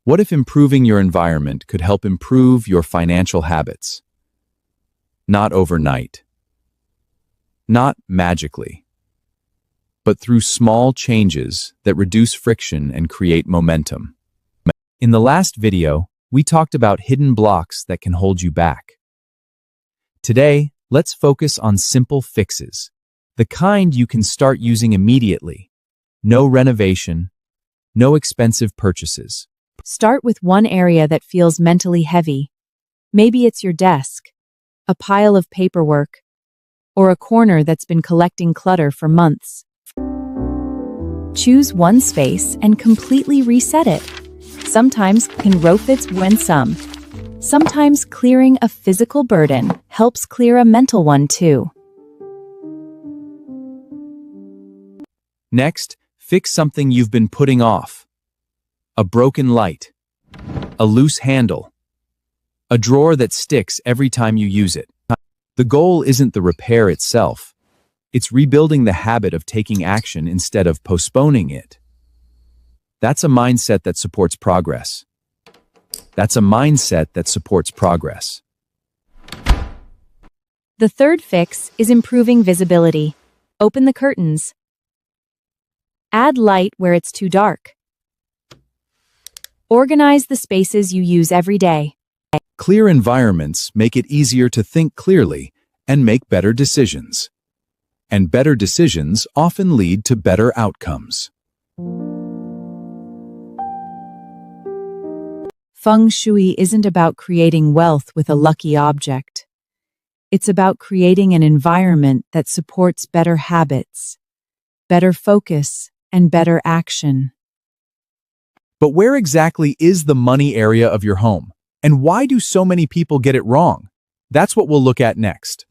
What if improving your environment could help improve your financial habits? Not overnight. Not magically. But through small changes that reduce friction and create momentum. In the last video, we talked about hidden blocks that can hold you back. Today, let's focus on simple fixes, the kind you can start using immediately. No renovation, no expensive purchases. Start with one area that feels mentally heavy. Maybe it's your desk, a pile of paperwork, or a corner that's been collecting clutter for months. Choose one space and completely reset it. Sometimes can fits when some. Sometimes clearing a physical burden helps clear a mental one too. Next, fix something you've been putting off. A broken light, a loose handle, a drawer that sticks every time you use it. The goal isn't the repair itself. It's rebuilding the habit of taking action instead of postponing it. That's a mindset that supports progress. That's a mindset that supports progress. The third fix is improving visibility. Open the curtains. Add light where it's too dark. Organize the spaces you use every day. Clear environments make it easier to think clearly and make better decisions. And better decisions often lead to better outcomes. Feng Shui isn't about creating wealth with a lucky object. It's about creating an environment that supports better habits, better focus, and better action. But where exactly is the money area of your home? And why do so many people get it wrong? That's what we'll look at next.